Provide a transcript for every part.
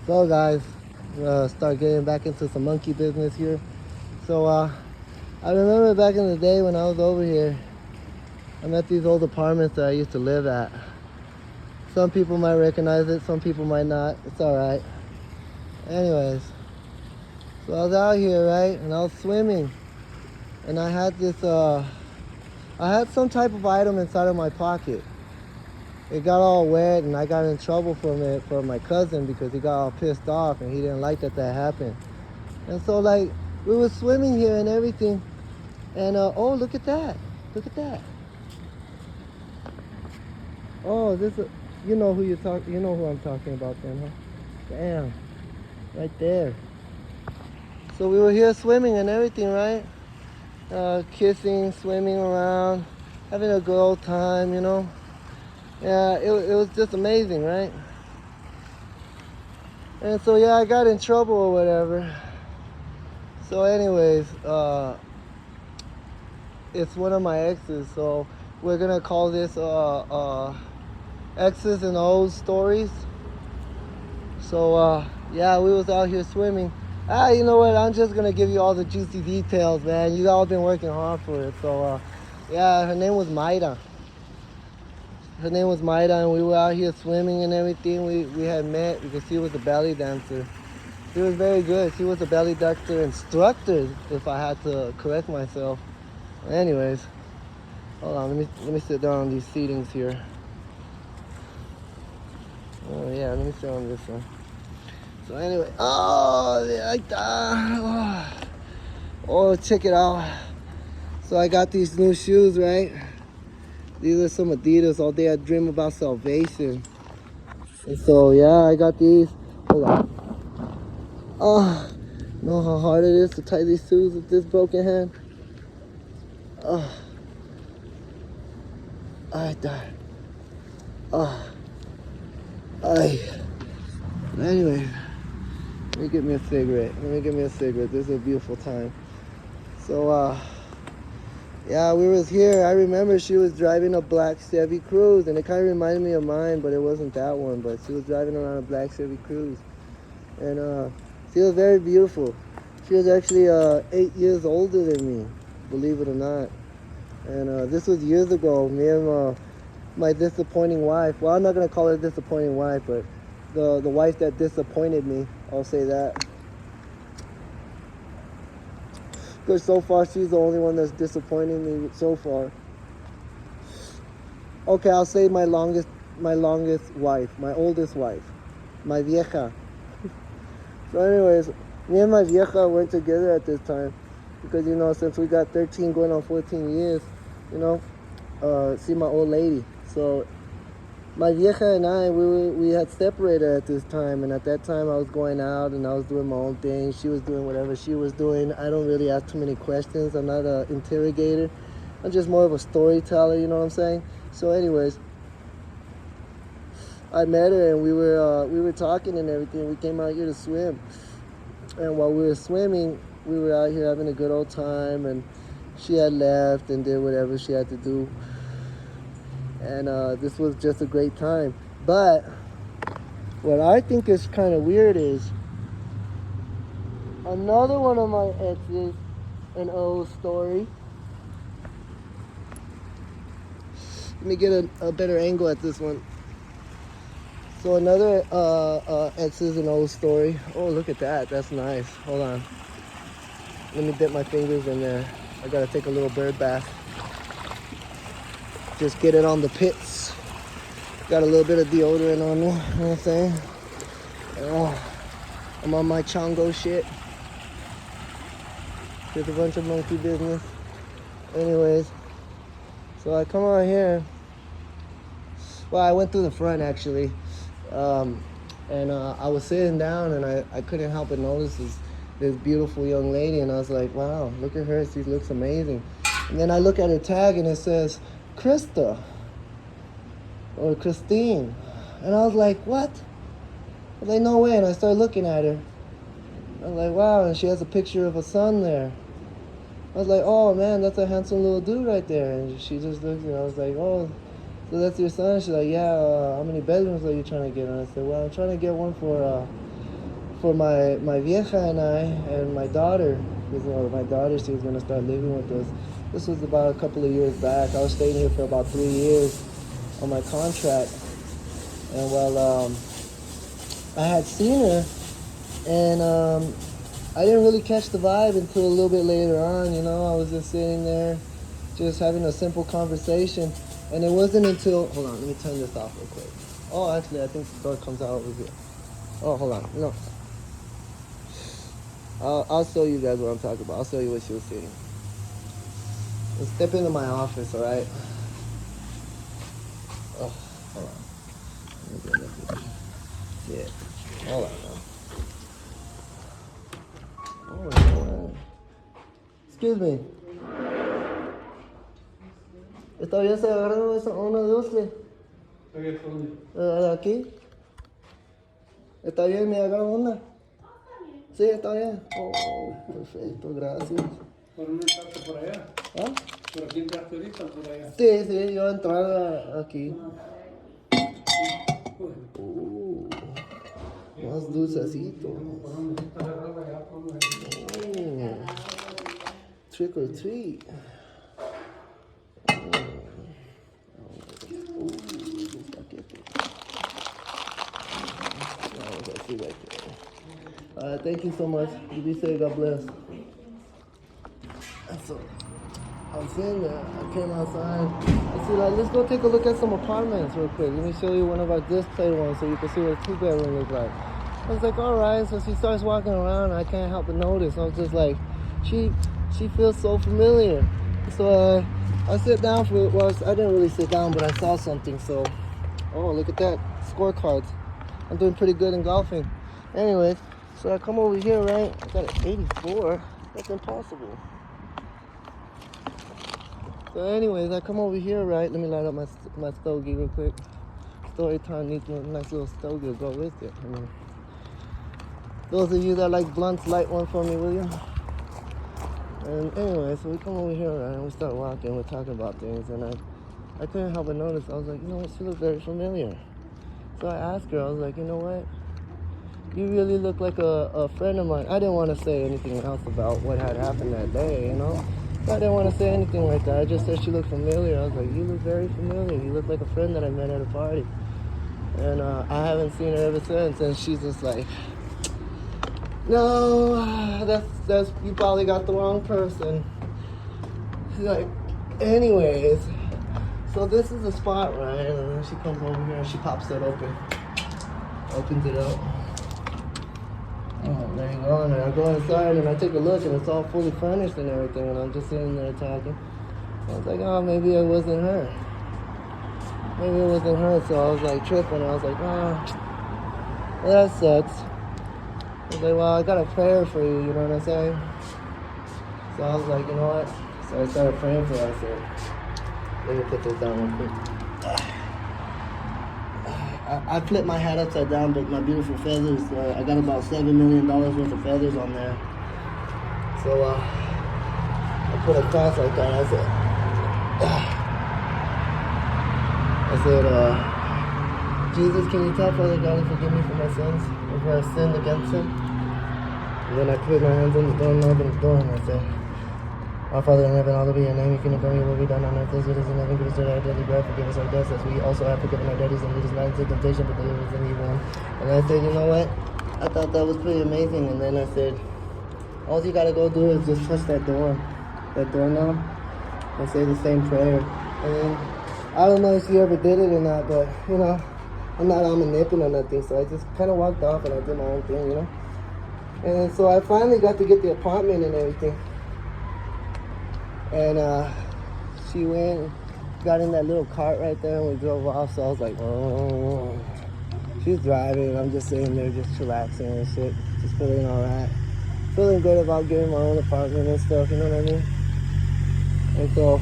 So guys, start getting back into some monkey business here. So I remember back in the day when I was over here, I'm at these old apartments that I used to live at. Some people might recognize it, some people might not. It's alright. Anyways, so I was out here, right? And I was swimming. And I had this, I had some type of item inside of my pocket. It got all wet and I got in trouble from it for my cousin because he got all pissed off and he didn't like that happened. And so like, we were swimming here and everything. And oh, look at that. Look at that. Oh, you know you know who I'm talking about then, huh? Damn. Right there. So we were here swimming and everything, right? Kissing, swimming around, having a good old time, you know? Yeah, it was just amazing, right? And so yeah, I got in trouble or whatever. So anyways, it's one of my exes, so we're gonna call this X's and O's stories. So yeah, we was out here swimming. You know what? I'm just gonna give you all the juicy details, man. You all been working hard for it. So yeah, her name was Maida. Her name was Maida, and we were out here swimming and everything. We had met because she was a belly dancer. She was very good. She was a belly dancer instructor, if I had to correct myself. Anyways, hold on. Let me sit down on these seatings here. Oh yeah, let me sit on this one. So anyway, oh, like that. Oh, check it out. So I got these new shoes, right? These are some Adidas. All day I dream about salvation. And so yeah, I got these. Hold on. Oh, know how hard it is to tie these shoes with this broken hand? Oh, I died. Oh, anyway, let me get me a cigarette. This is a beautiful time. So yeah, we was here. I remember she was driving a black Chevy Cruze, and it kind of reminded me of mine, but it wasn't that one. But she was driving around a black Chevy Cruze, and she was very beautiful. She was actually 8 years older than me, believe it or not. And this was years ago. Me and my disappointing wife. Well, I'm not gonna call her a disappointing wife, but the wife that disappointed me. I'll say that. Because so far she's the only one that's disappointed me so far. Okay, I'll say my longest wife, my oldest wife, my vieja. So anyways, me and my vieja weren't together at this time because, you know, since we got 13 going on 14 years, you know, see my old lady. So my vieja and I, we had separated at this time, and at that time I was going out and I was doing my own thing. She was doing whatever she was doing. I don't really ask too many questions. I'm not an interrogator. I'm just more of a storyteller, you know what I'm saying? So anyways, I met her and we were talking and everything. We came out here to swim. And while we were swimming, we were out here having a good old time, and she had left and did whatever she had to do. And this was just a great time. But what I think is kind of weird is another one of my exes, an old story. Let me get a better angle at this one. So another exes and old story. Oh, look at that. That's nice. Hold on. Let me dip my fingers in there. I gotta take a little bird bath. Just get it on the pits. Got a little bit of deodorant on me. You know what I'm saying? Oh, I'm on my chango shit. Just a bunch of monkey business. Anyways, so I come out here. Well, I went through the front actually. And I was sitting down and I couldn't help but notice this beautiful young lady, and I was like, wow, look at her, she looks amazing. And then I look at her tag and it says Krista or Christine, and I was like, what? I was like, no way. And I started looking at her. I was like, wow, and she has a picture of a son there. I was like, oh man, that's a handsome little dude right there. And she just looked, and I was like, oh, so that's your son? She's like, yeah, how many bedrooms are you trying to get? And I said, well, I'm trying to get one for for my vieja and I and my daughter, because my daughter, she was gonna start living with us. This was about a couple of years back. I was staying here for about 3 years on my contract, and I had seen her, and I didn't really catch the vibe until a little bit later on. You know, I was just sitting there, just having a simple conversation, and it wasn't until, hold on, let me turn this off real quick. Oh, actually, I think the door comes out over here. Oh, hold on, no. I'll show you guys what I'm talking about. I'll show you what she was saying. Let's step into my office, all right? Oh, hold on. Yeah, hold on now. Oh, no. Excuse me. ¿Está bien se agarraron una dulce? ¿Aquí? ¿Está bien? ¿Me agarran una? Sí, está bien. Oh, perfecto, gracias. ¿Por dónde entraste por allá? ¿Ah? ¿Por aquí entraste ahorita o por allá? Sí, yo entrar aquí. Más dulcecitos. Trick or treat. Thank you so much. You be safe. God bless. So, I was in there. I came outside. I said, let's go take a look at some apartments real quick. Let me show you one of our display ones so you can see what a two-bedroom looks like. I was like, all right. So she starts walking around. I can't help but notice. I was just like, she feels so familiar. So I sit down for, well, I didn't really sit down, but I saw something. So, oh, look at that. Scorecards. I'm doing pretty good in golfing. Anyways, so I come over here, right? I got an 84. That's impossible. So anyways, I come over here, right? Let me light up my stogie real quick. Story time needs a nice little stogie to go with it. I mean, those of you that like blunts, light one for me, will you? And anyway, so we come over here, right? And we start walking. We're talking about things, and I couldn't help but notice. I was like, you know what? She looks very familiar. So I asked her. I was like, you know what? You really look like a friend of mine. I didn't want to say anything else about what had happened that day, you know? I didn't want to say anything like that. I just said she looked familiar. I was like, you look very familiar. You look like a friend that I met at a party. And I haven't seen her ever since. And she's just like, no, that's you probably got the wrong person. She's like, anyways, so this is the spot, right? And then she comes over here and she pops it open. Opens it up. Oh, there you go. And I go inside and I take a look and it's all fully furnished and everything. And I'm just sitting there talking. I was like, oh, maybe it wasn't her. Maybe it wasn't her. So I was like tripping. I was like, oh, well, that sucks. I was like, well, I got a prayer for you. You know what I'm saying? So I was like, you know what? So I started praying for her. I said, let me put this down real quick. I flipped my hat upside down, but my beautiful feathers, I got about $7 million worth of feathers on there. So I put a cross like that. I said, Jesus, can you tell Father God to forgive me for my sins, if I have sinned against him? And then I put my hands on the doorknob and the door, and I said, our Father in heaven, hallowed be your name. Your kingdom come, your will be done on earth as it is in heaven. Give us our daily bread. Forgive us our debts as we also have forgiven our debtors. And lead us not into temptation, but deliver us from the evil one. And I said, you know what? I thought that was pretty amazing. And then I said, all you gotta go do is just touch that doorknob, and say the same prayer. And then, I don't know if she ever did it or not, but, you know, I'm not omnipotent or nothing. So I just kind of walked off and I did my own thing, you know. And so I finally got to get the apartment and everything. And she went, got in that little cart right there, and we drove off. So I was like, oh, she's driving, and I'm just sitting there, just chillaxing and shit, just feeling all right, feeling good about getting my own apartment and stuff. You know what I mean? And so,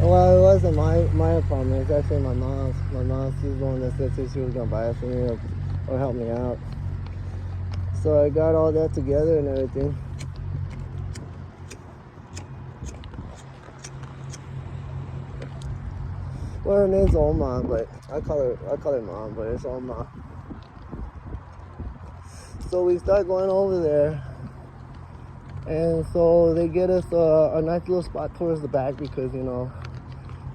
well, it wasn't my apartment. It's actually my mom's. My mom, she's the one that said she was gonna buy it for me or help me out. So I got all that together and everything. Well, her name's Oma, but I call her Mom, but it's Oma. So we start going over there, and so they get us a nice little spot towards the back because, you know,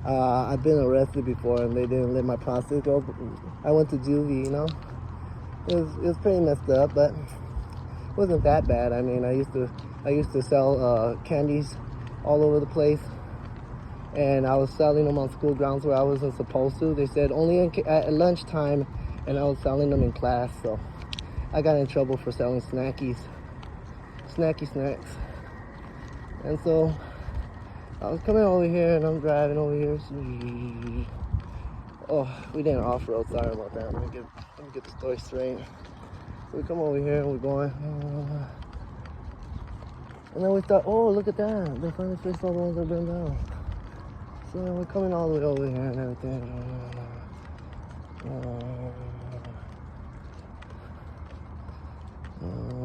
I've been arrested before and they didn't let my process go. I went to juvie, you know. It was pretty messed up, but it wasn't that bad. I mean, I used to sell candies all over the place, and I was selling them on school grounds where I wasn't supposed to. They said only at lunchtime, and I was selling them in class, so I got in trouble for selling snacky snacks. And so I was coming over here, and I'm driving over here. Oh, we didn't off-road. Sorry about that. Let me get the story straight. So we come over here, and we're going. And then we thought, oh, look at that. They finally fixed all the ones that have been down. So we're coming all the way over here and everything.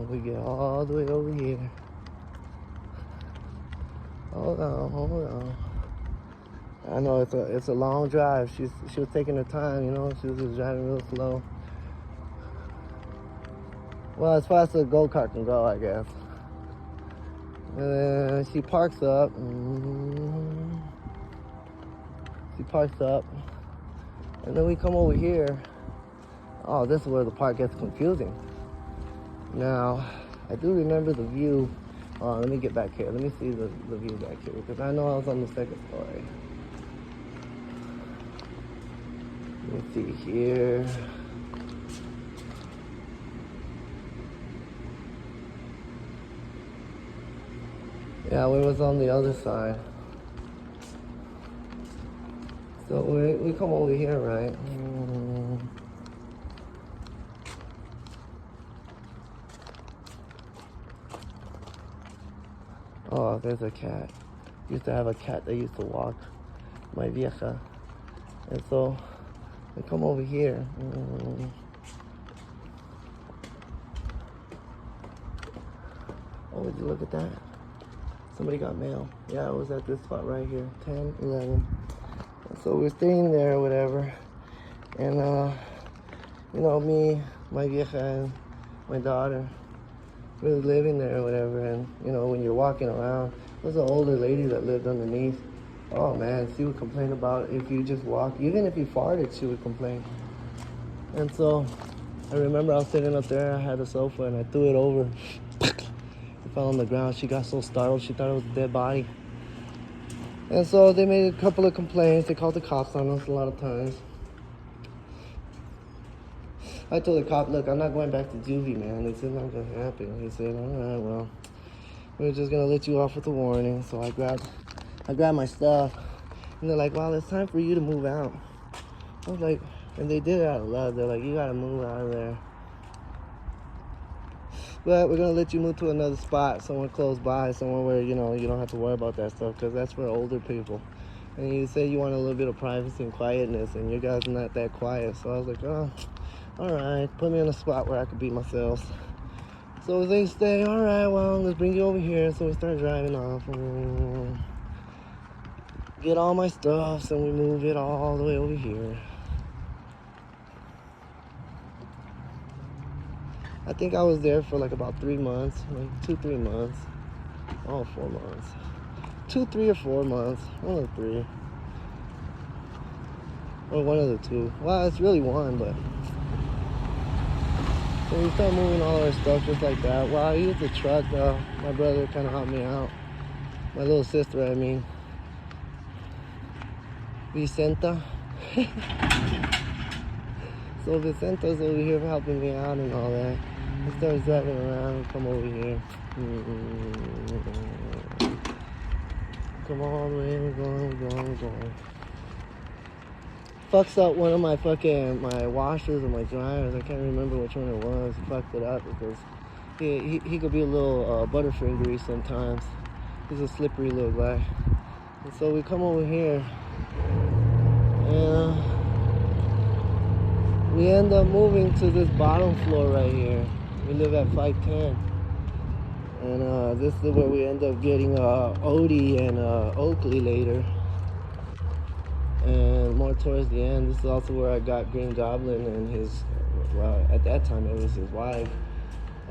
We get all the way over here. Hold on. I know it's a long drive. She was taking her time, you know. She was just driving real slow. Well, as fast as a go-kart can go, I guess. And then she parks up. And then we come over here. Oh, this is where the part gets confusing. Now, I do remember the view. Let me get back here. Let me see the view back here, because I know I was on the second story. Let me see here. Yeah, we was on the other side. So we come over here, right? Oh, there's a cat. Used to have a cat that used to walk, my vieja. And so we come over here. Oh, would you look at that? Somebody got mail. Yeah, it was at this spot right here, 10, 11. And so we're staying there or whatever. And, you know, me, my vieja, and my daughter, we were living there or whatever. And, you know, when you're walking around, there was an older lady that lived underneath. Oh, man, she would complain about if you just walk. Even if you farted, she would complain. And so I remember I was sitting up there. I had a sofa, and I threw it over. It fell on the ground. She got so startled. She thought it was a dead body. And so they made a couple of complaints. They called the cops on us a lot of times. I told the cop, look, I'm not going back to juvie, man. They said, not going to happen. He said, all right, well, we're just going to let you off with a warning. So I grabbed my stuff. And they're like, well, it's time for you to move out. I was like, and they did it out of love. They're like, you got to move out of there. But we're going to let you move to another spot, somewhere close by, somewhere where, you know, you don't have to worry about that stuff, because that's for older people. And you say you want a little bit of privacy and quietness, and you guys are not that quiet. So I was like, oh, all right, put me in a spot where I could be myself. So they say, all right, well, let's bring you over here. So we start driving off. Get all my stuff, and we move it all the way over here. I think I was there for like about 3 months, like 2-3 months. Oh, 4 months. 2, 3, or 4 months. One of the 3. Or one of the 2. Well, it's really one, but. So we start moving all our stuff just like that. Well, I used the truck, though. My brother kind of helped me out. My little sister, I mean. Vicenta. So Vicenta's over here helping me out and all that. We start driving around and come over here. Come all the way, we're going. Fucks up one of my washers or my dryers. I can't remember which one it was. He fucked it up because he could be a little butterfingery sometimes. He's a slippery little guy. And so we come over here and we end up moving to this bottom floor right here. We live at 510. And this is where we end up getting Odie and Oakley later. And more towards the end, this is also where I got Green Goblin and his, well, at that time it was his wife.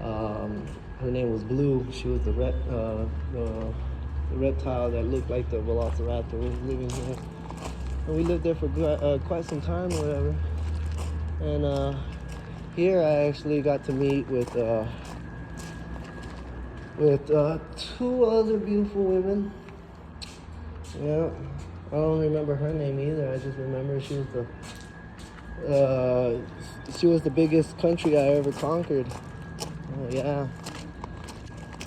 Her name was Blue. She was the reptile that looked like the velociraptor was living here. And we lived there for quite some time or whatever. And here I actually got to meet with two other beautiful women. Yeah, I don't remember her name either. I just remember she was the biggest country I ever conquered. Oh yeah,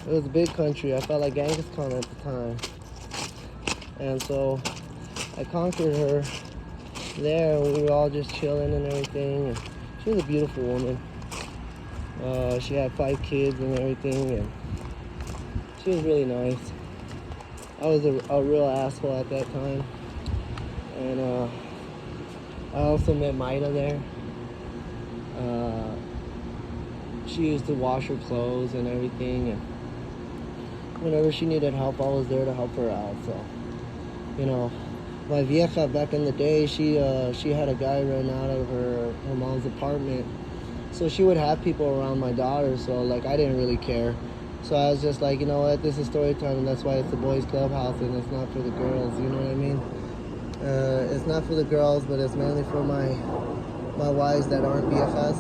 it was a big country. I felt like Genghis Khan at the time, and so I conquered her there. We were all just chilling and everything. And she was a beautiful woman. She had 5 kids and everything, and she was really nice. I was a real asshole at that time. And I also met Maida there. She used to wash her clothes and everything, and whenever she needed help, I was there to help her out. So, you know, my vieja back in the day, she had a guy run out of her mom's apartment. So she would have people around my daughter, so like I didn't really care. So I was just like, you know what, this is story time, and that's why it's the boys' clubhouse, and it's not for the girls, you know what I mean? It's not for the girls, but it's mainly for my wives that aren't BFS.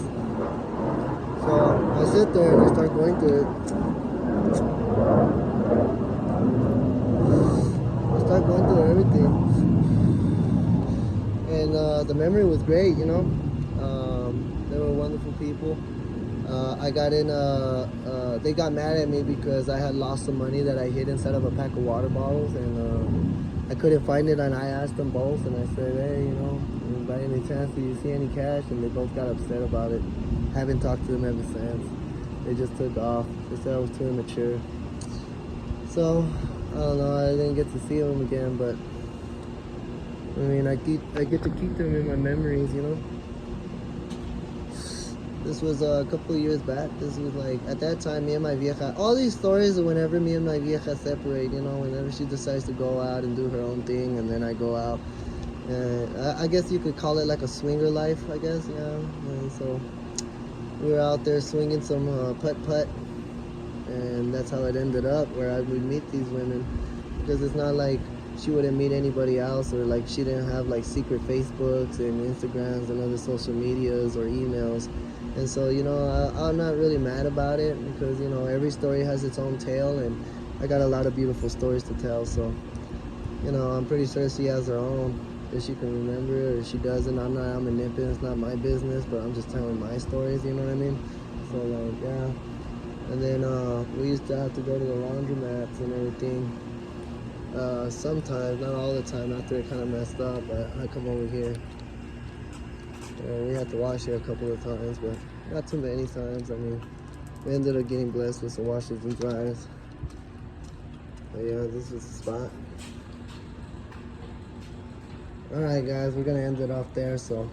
So I sit there and I start going through it. I start going through everything. And the memory was great, you know? They were wonderful people. I got in, they got mad at me because I had lost some money that I hid inside of a pack of water bottles, and I couldn't find it, and I asked them both, and I said, hey, you know, by any chance do you see any cash? And they both got upset about it. Haven't talked to them ever since. They just took off. They said I was too immature. So, I don't know, I didn't get to see them again, but I mean, I get to keep them in my memories, you know? This was a couple of years back. This was like, at that time, me and my vieja, all these stories of whenever me and my vieja separate, you know, whenever she decides to go out and do her own thing, and then I go out. I guess you could call it like a swinger life, I guess, yeah. And so we were out there swinging some putt-putt, and that's how it ended up, where I would meet these women. Because it's not like she wouldn't meet anybody else, or like she didn't have like secret Facebooks and Instagrams and other social medias or emails. And so, you know, I'm not really mad about it, because, you know, every story has its own tale, and I got a lot of beautiful stories to tell. So, you know, I'm pretty sure she has her own, if she can remember it, or if she doesn't. I'm a nipping, it's not my business, but I'm just telling my stories, you know what I mean? So, like, yeah. And then we used to have to go to the laundromats and everything. Sometimes, not all the time, after it kind of messed up, I come over here. We had to wash here a couple of times, but not too many times. I mean, we ended up getting blessed with some washers and dryers. But yeah, this is the spot. Alright guys, we're gonna end it off there, so